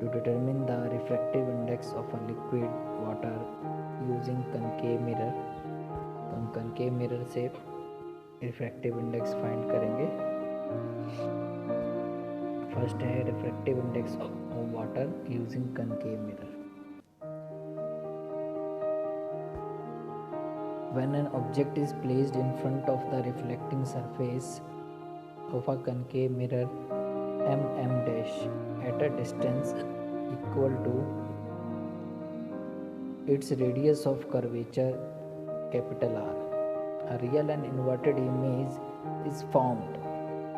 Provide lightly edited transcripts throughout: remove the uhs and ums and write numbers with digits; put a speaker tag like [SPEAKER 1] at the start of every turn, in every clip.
[SPEAKER 1] To determine the refractive index of a liquid water using concave mirror, तो हम concave mirror से refractive index find करेंगे. First है refractive index of water using concave mirror. When an object is placed in front of the reflecting surface of a concave mirror mm dash at a distance equal to its radius of curvature capital R, a real and inverted image is formed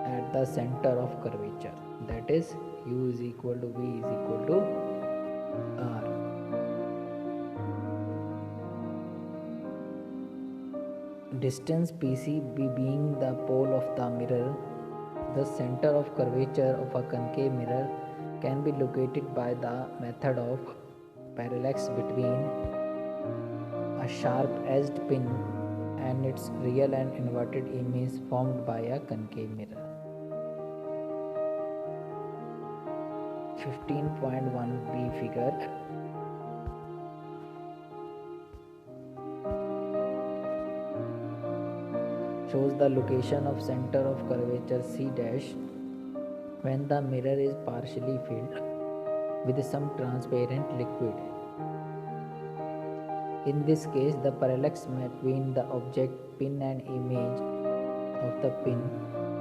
[SPEAKER 1] at the center of curvature, that is u is equal to v is equal to R. Distance PC being the pole of the mirror, the center of curvature of a concave mirror can be located by the method of parallax between a sharp-edged pin and its real and inverted image formed by a concave mirror. 15.1b figure shows the location of center of curvature C dash when the mirror is partially filled with some transparent liquid. In this case, the parallax between the object pin and image of the pin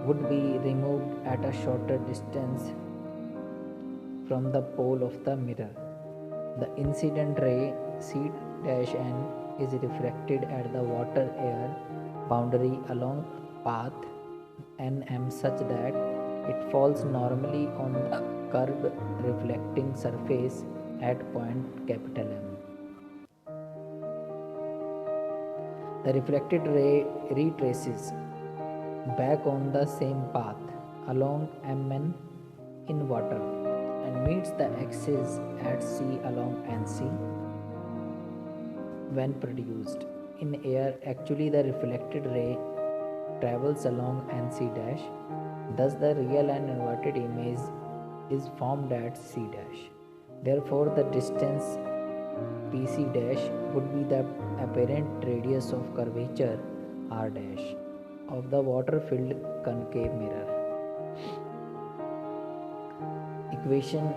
[SPEAKER 1] would be removed at a shorter distance from the pole of the mirror. The incident ray C dash n is refracted at the water air boundary along path nm such that it falls normally on the curved reflecting surface at point capital M. The reflected ray retraces back on the same path along Mn in water and meets the axis at C along Nc when produced. In air, actually the reflected ray travels along Nc dash, thus the real and inverted image is formed at C dash. Therefore, the distance PC dash would be the apparent radius of curvature R dash of the water-filled concave mirror. Equation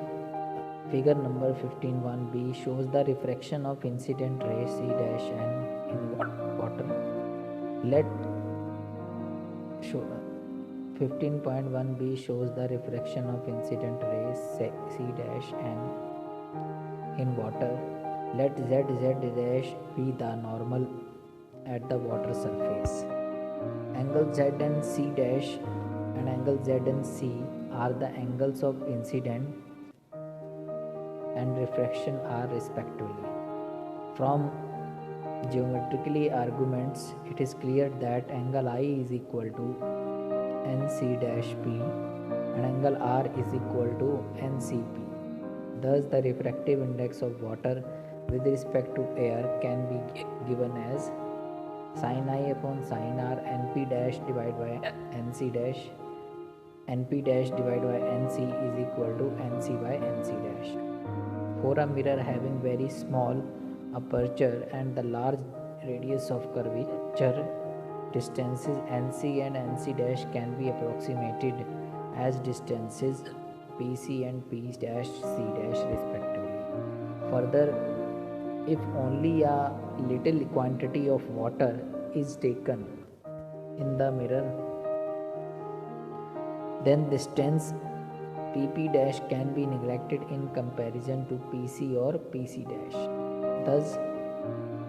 [SPEAKER 1] figure number 15.1b shows the refraction of incident ray C dash n in water. Let 15.1b shows the refraction of incident ray C dash n in water. Let z dash be the normal at the water surface. Angle z and c dash and angle z and c are the angles of incident and refraction are respectively. From geometrically arguments, it is clear that angle I is equal to nc dash p and angle R is equal to ncp. Thus, the refractive index of water with respect to air can be given as sin I upon sin R np dash divided by nc dash. np dash divided by nc is equal to nc by nc dash. For a mirror having very small aperture and the large radius of curvature, distances nc and nc dash can be approximated as distances pc and p dash c dash respectively. Further, if only a little quantity of water is taken in the mirror, then distance pp dash can be neglected in comparison to pc or pc dash. Thus,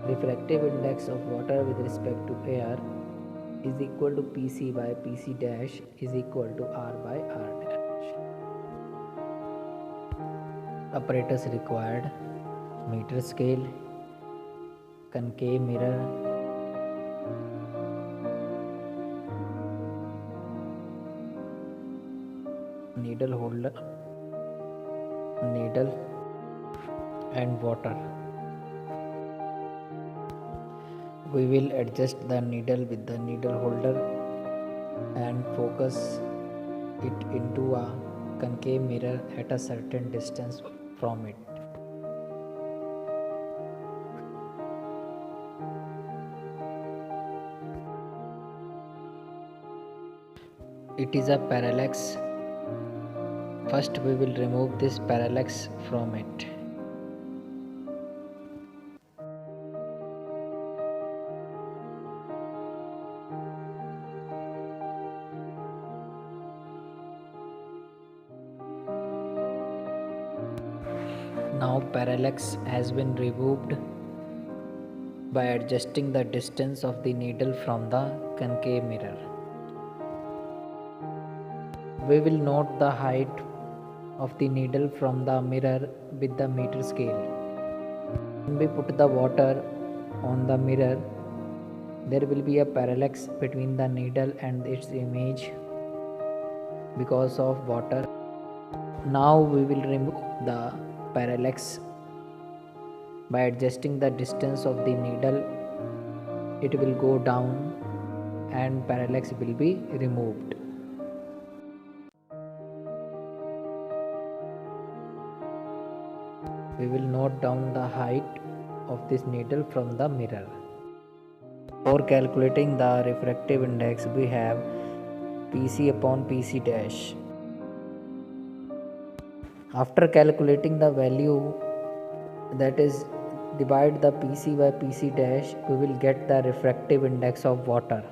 [SPEAKER 1] refractive index of water with respect to air is equal to pc by pc dash is equal to r by r dash. Apparatus required: meter scale, concave mirror, needle holder, needle and water. We will adjust the needle with the needle holder and focus it into a concave mirror at a certain distance from it. It is a parallax. First we will remove this parallax from it. Now parallax has been removed by adjusting the distance of the needle from the concave mirror. We will note the height of the needle from the mirror with the meter scale. When we put the water on the mirror, there will be a parallax between the needle and its image because of water. Now we will remove the parallax by adjusting the distance of the needle. It will go down and parallax will be removed. We will note down the height of this needle from the mirror. For calculating the refractive index, we have PC upon PC dash. After calculating the value, that is divide the PC by PC dash, we will get the refractive index of water.